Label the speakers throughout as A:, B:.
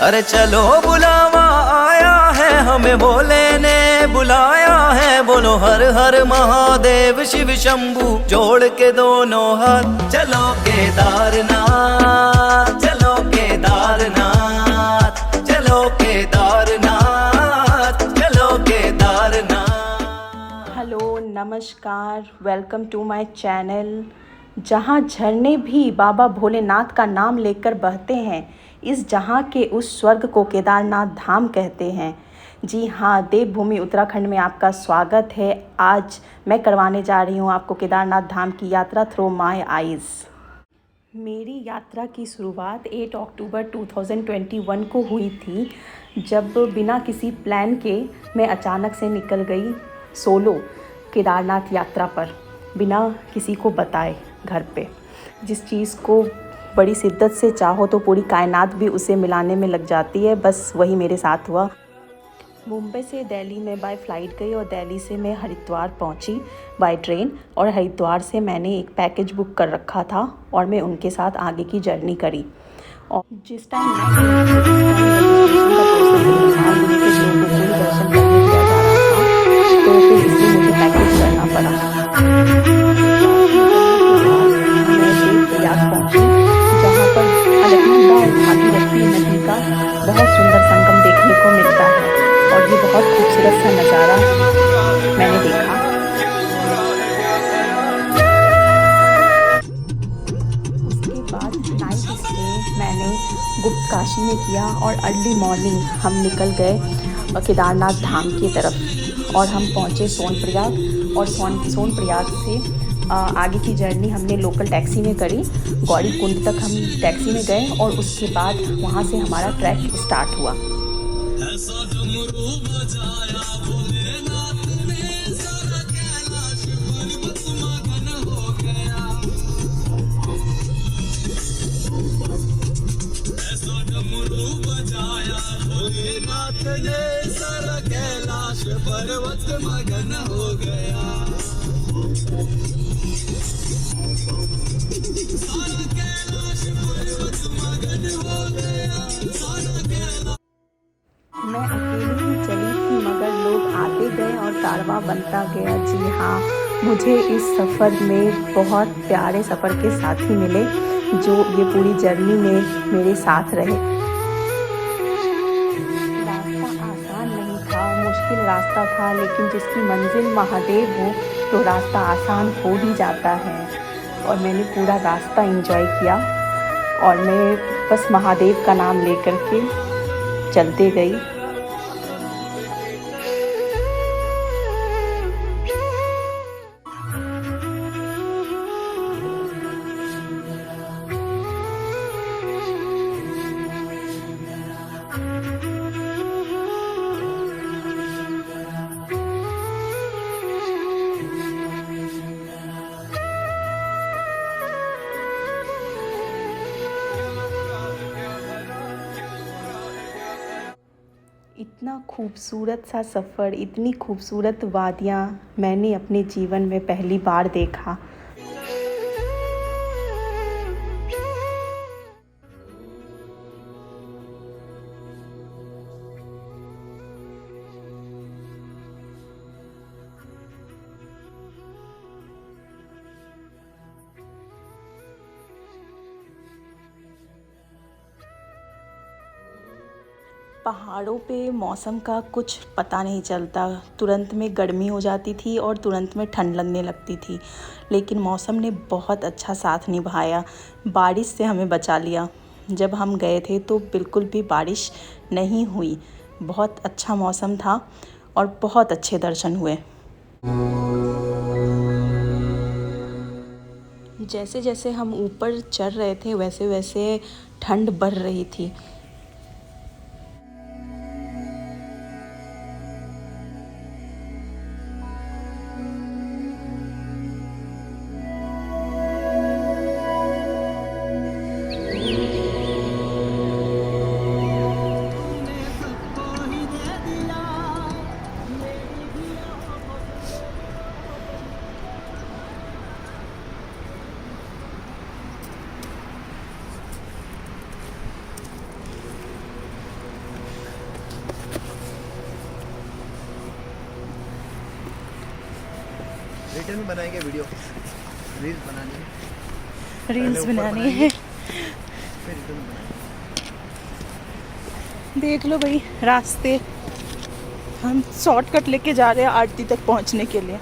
A: अरे चलो बुलावा आया है, हमें भोले ने बुलाया है। बोलो हर हर महादेव शिव शंभू, जोड़ के दोनों हाथ। चलो केदारनाथ, चलो केदारनाथ, चलो केदारनाथ, चलो केदारनाथ।
B: हेलो नमस्कार, वेलकम टू माय चैनल। जहाँ झरने भी बाबा भोलेनाथ का नाम लेकर बहते हैं, इस जहाँ के उस स्वर्ग को केदारनाथ धाम कहते हैं। जी हाँ, देवभूमि उत्तराखंड में आपका स्वागत है। आज मैं करवाने जा रही हूँ आपको केदारनाथ धाम की यात्रा थ्रू माय आइज़। मेरी यात्रा की शुरुआत 8 अक्टूबर 2021 को हुई थी, जब बिना किसी प्लान के मैं अचानक से निकल गई सोलो केदारनाथ यात्रा पर, बिना किसी को बताए घर पे। जिस चीज़ को बड़ी शिद्दत से चाहो तो पूरी कायनात भी उसे मिलाने में लग जाती है, बस वही मेरे साथ हुआ। मुंबई से दिल्ली में बाय फ्लाइट गई और दिल्ली से मैं हरिद्वार पहुंची बाय ट्रेन। और हरिद्वार से मैंने एक पैकेज बुक कर रखा था और मैं उनके साथ आगे की जर्नी करी। और जिस टाइम दर्शन करने दिया जा रहा था, तो फिर इसलिए मुझे पैकेज करना पड़ा। प्रयाग पहुंची, जहाँ पर अलकनंदा और भागीरथी नदी का बहुत सुंदर संगम देखने को मिलता है और ये बहुत खूबसूरत सा नज़ारा मैंने देखा। उसके बाद नाइट स्टे मैंने गुप्त काशी में किया और अर्ली मॉर्निंग हम निकल गए केदारनाथ धाम की तरफ और हम पहुँचे सोनप्रयाग। और सोनप्रयाग से आगे की जर्नी हमने लोकल टैक्सी में करी। गौरीकुंड तक हम टैक्सी में गए और उसके बाद वहाँ से हमारा ट्रैक स्टार्ट हुआ।
C: पर्वत मगन हो गया।
B: मैं अकेली ही चली थी, मगर लोग आते गए और कारवां बनता गया। जी हाँ, मुझे इस सफ़र में बहुत प्यारे सफ़र के साथी मिले, जो ये पूरी जर्नी में मेरे साथ रहे। रास्ता आसान नहीं था, मुश्किल रास्ता था, लेकिन जिसकी मंजिल महादेव हो तो रास्ता आसान हो ही जाता है। और मैंने पूरा रास्ता एंजॉय किया और मैं बस महादेव का नाम लेकर के चलते गई। इतना खूबसूरत सा सफ़र, इतनी खूबसूरत वादियाँ मैंने अपने जीवन में पहली बार देखा। पहाड़ों पे मौसम का कुछ पता नहीं चलता, तुरंत में गर्मी हो जाती थी और तुरंत में ठंड लगने लगती थी। लेकिन मौसम ने बहुत अच्छा साथ निभाया, बारिश से हमें बचा लिया। जब हम गए थे तो बिल्कुल भी बारिश नहीं हुई, बहुत अच्छा मौसम था और बहुत अच्छे दर्शन हुए। जैसे जैसे हम ऊपर चढ़ रहे थे वैसे वैसे ठंड बढ़ रही थी।
C: रिटर्न में बनाएंगे वीडियो, रील्स बनानी है,
B: रील्स
C: पहले ऊपर
B: बनानी है।
C: फिर रिटर्न में बनाएंगे।
B: देख लो भाई, रास्ते हम शॉर्टकट लेके जा रहे हैं आरती तक पहुंचने के लिए।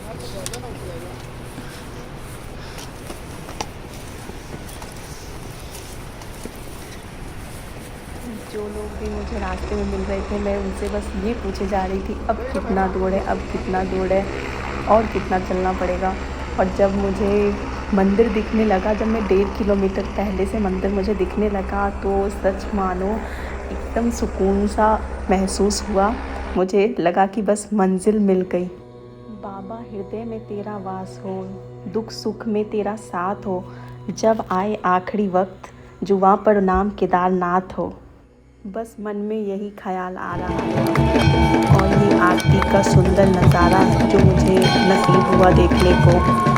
B: जो लोग भी मुझे रास्ते में मिल रहे थे, मैं उनसे बस ये पूछे जा रही थी अब कितना दूर है, अब कितना दूर है और कितना चलना पड़ेगा। और जब मुझे मंदिर दिखने लगा, जब मैं 1.5 किलोमीटर पहले से मंदिर मुझे दिखने लगा, तो सच मानो एकदम सुकून सा महसूस हुआ। मुझे लगा कि बस मंजिल मिल गई। बाबा हृदय में तेरा वास हो, दुख सुख में तेरा साथ हो, जब आए आखिरी वक्त जुबां पर नाम केदारनाथ हो। बस मन में यही ख्याल आ रहा है और ये आरती का सुंदर नज़ारा जो मुझे नसीब हुआ देखने को।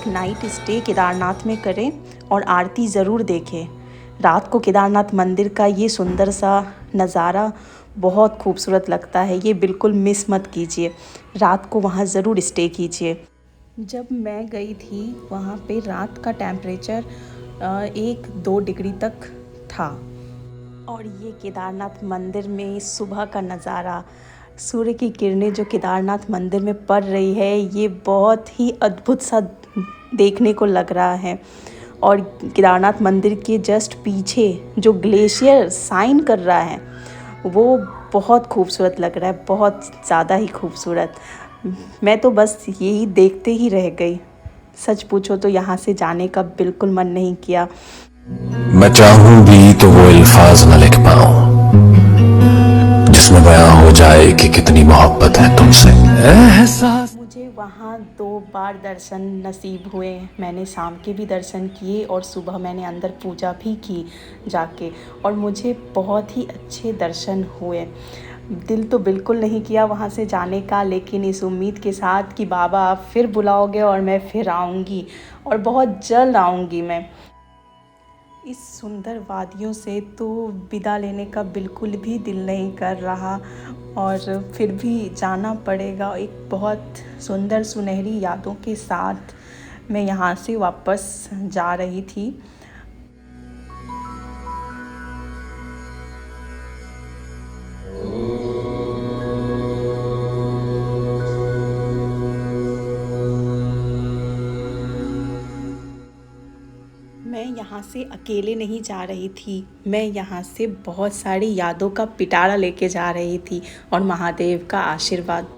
B: नाइट स्टे केदारनाथ में करें और आरती ज़रूर देखें। रात को केदारनाथ मंदिर का ये सुंदर सा नज़ारा बहुत खूबसूरत लगता है। ये बिल्कुल मिस मत कीजिए, रात को वहाँ ज़रूर स्टे कीजिए। जब मैं गई थी वहाँ पे रात का टेम्परेचर 1-2 डिग्री तक था। और ये केदारनाथ मंदिर में सुबह का नज़ारा, सूर्य की किरणें जो केदारनाथ मंदिर में पड़ रही है, ये बहुत ही अद्भुत सा देखने को लग रहा है। और केदारनाथ मंदिर के जस्ट पीछे जो ग्लेशियर साइन कर रहा है वो बहुत खूबसूरत लग रहा है, बहुत ज़्यादा ही खूबसूरत। मैं तो बस यही देखते ही रह गई। सच पूछो तो यहाँ से जाने का बिल्कुल मन नहीं किया।
D: मैं चाहूं भी तो वो अल्फाज न लिख पाऊं जिसमें बयां हो जाए कि कितनी मोहब्बत है तुमसे। एहसास
B: मुझे वहाँ 2 बार दर्शन नसीब हुए। मैंने शाम के भी दर्शन किए और सुबह मैंने अंदर पूजा भी की जाके, और मुझे बहुत ही अच्छे दर्शन हुए। दिल तो बिल्कुल नहीं किया वहाँ से जाने का, लेकिन इस उम्मीद के साथ कि बाबा आप फिर बुलाओगे और मैं फिर आऊँगी, और बहुत जल्द आऊँगी मैं। इस सुंदर वादियों से तो विदा लेने का बिल्कुल भी दिल नहीं कर रहा, और फिर भी जाना पड़ेगा। एक बहुत सुंदर सुनहरी यादों के साथ मैं यहाँ से वापस जा रही थी। मैं यहाँ से अकेले नहीं जा रही थी, मैं यहाँ से बहुत सारी यादों का पिटारा लेके जा रही थी, और महादेव का आशीर्वाद।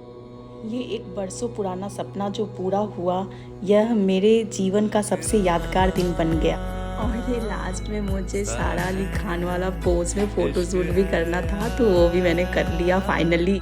B: ये एक बरसों पुराना सपना जो पूरा हुआ, यह मेरे जीवन का सबसे यादगार दिन बन गया। और ये लास्ट में मुझे सारा अली खान वाला पोज में फ़ोटो शूट भी करना था, तो वो भी मैंने कर लिया फाइनली।